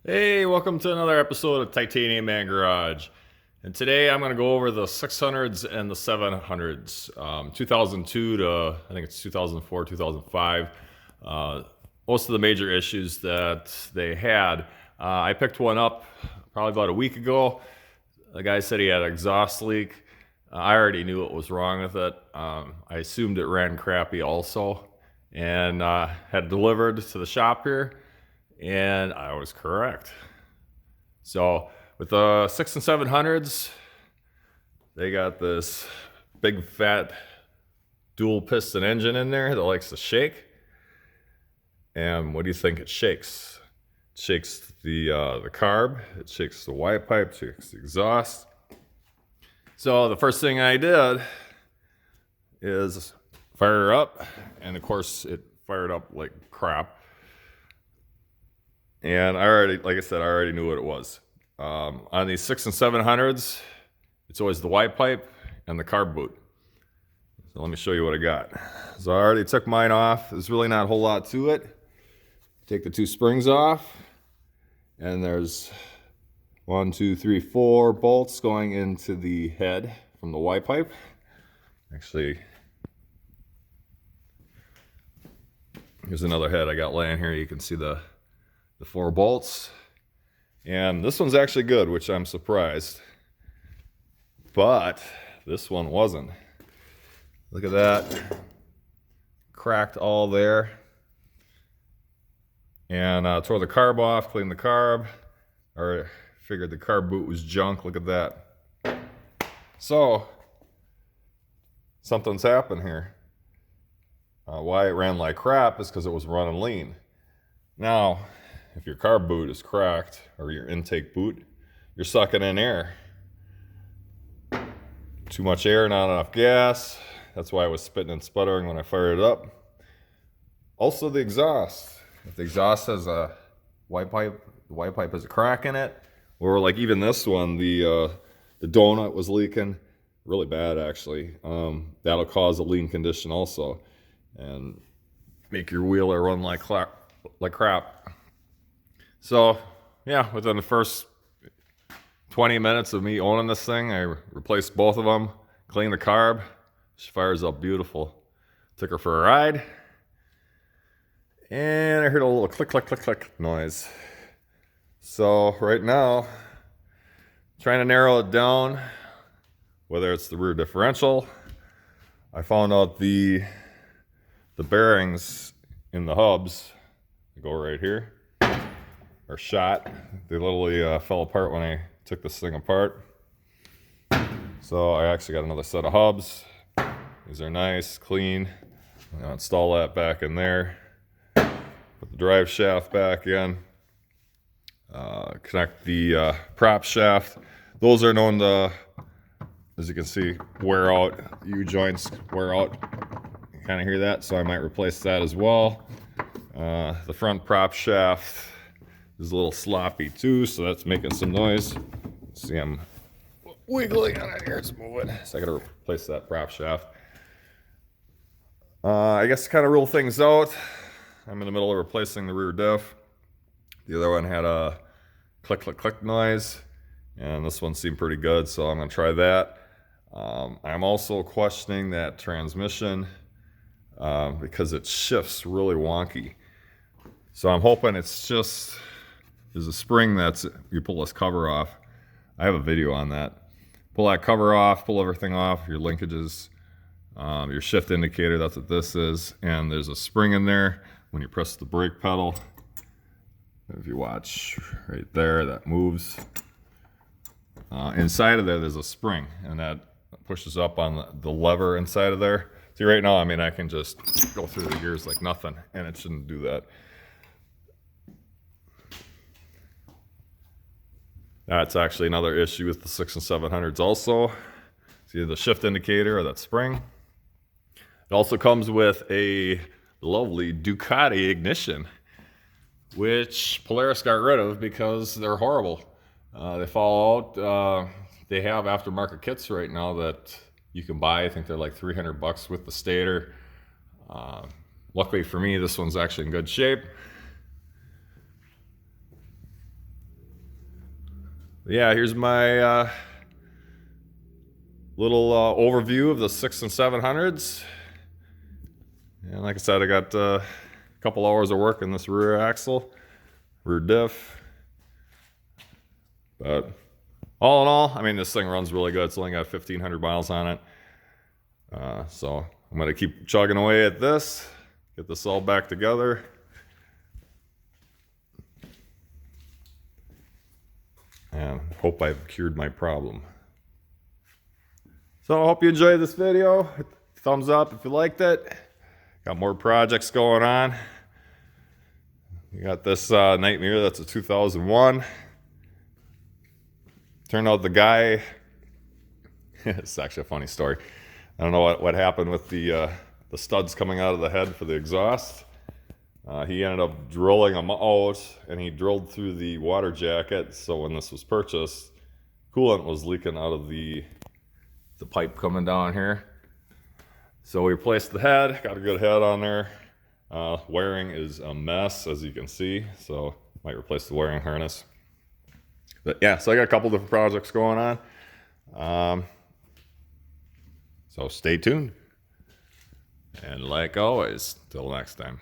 Hey, welcome to another episode of Titanium Man Garage. And today I'm going to go over the 600s and the 700s, 2002 to I think it's 2004, 2005. Most of the major issues that they had. I picked one up probably about a week ago. The guy said he had an exhaust leak. I already knew what was wrong with it. I assumed it ran crappy also, and had it delivered to the shop here. And I was correct. So with the 6 and 700s, they got this big fat dual piston engine in there that likes to shake. And what do you think it shakes? It shakes the carb, it shakes the Y pipe, it shakes the exhaust. So the first thing I did is fire her up, and of course it fired up like crap. And like I said, I already knew what it was. On these 6 and 700s, it's always the Y pipe and the carb boot. So let me show you what I got. So I already took mine off. There's really not a whole lot to it. Take the two springs off, and there's 1, 2, 3, 4 bolts going into the head from the Y pipe. Actually, here's another head I got laying here. You can see the 4 bolts. And this one's actually good, which I'm surprised. But this one wasn't. Look at that. Cracked all there. And tore the carb off, cleaned the carb. Or figured the carb boot was junk. Look at that. So, something's happened here. Why it ran like crap is because it was running lean. Now, if your carb boot is cracked, or your intake boot, you're sucking in air. Too much air, not enough gas. That's why I was spitting and sputtering when I fired it up. Also the exhaust. If the exhaust has a Y pipe, the Y pipe has a crack in it, or like even this one, the donut was leaking really bad actually. That'll cause a lean condition also, and make your wheeler run like crap. So, yeah, within the first 20 minutes of me owning this thing, I replaced both of them, cleaned the carb. She fires up beautiful. Took her for a ride, and I heard a little click, click, click, click noise. So right now, trying to narrow it down, whether it's the rear differential. I found out the bearings in the hubs go right here. Are shot. They literally fell apart when I took this thing apart. So I actually got another set of hubs. These are nice, clean. I'm gonna install that back in there. Put the drive shaft back in. Connect the prop shaft. Those are known to, as you can see, wear out. U-joints wear out. You kind of hear that, so I might replace that as well. The front prop shaft is a little sloppy too, so that's making some noise. See, I'm wiggling on it here, it's moving. So I gotta replace that prop shaft. I guess to kind of rule things out, I'm in the middle of replacing the rear diff. The other one had a click, click, click noise, and this one seemed pretty good, so I'm gonna try that. I'm also questioning that transmission because it shifts really wonky. So I'm hoping it's just, there's a spring that's, you pull this cover off. I have a video on that. Pull that cover off, pull everything off, your linkages, your shift indicator, that's what this is. And there's a spring in there when you press the brake pedal. If you watch right there, that moves. Inside of there, there's a spring, and that pushes up on the lever inside of there. See, right now, I mean, I can just go through the gears like nothing, and it shouldn't do that. That's actually another issue with the 6 and 700s also. It's either the shift indicator or that spring. It also comes with a lovely Ducati ignition, which Polaris got rid of because they're horrible. They fall out. They have aftermarket kits right now that you can buy. I think they're like $300 with the stator. Luckily for me, this one's actually in good shape. Yeah, here's my little overview of the 6 and 700s. And like I said, I got a couple hours of work in this rear axle, rear diff. But all in all, I mean, this thing runs really good. It's only got 1,500 miles on it. So I'm going to keep chugging away at this, get this all back together. And hope I've cured my problem. So I hope you enjoyed this video. Hit the thumbs up if you liked it. Got more projects going on. We got this night mirror, that's a 2001. Turned out the guy, it's actually a funny story. I don't know what happened with the studs coming out of the head for the exhaust. He ended up drilling them out, and he drilled through the water jacket. So when this was purchased, coolant was leaking out of the pipe coming down here. So we replaced the head, got a good head on there. Wiring is a mess, as you can see, so might replace the wiring harness. But yeah, so I got a couple different projects going on. So stay tuned. And like always, till next time.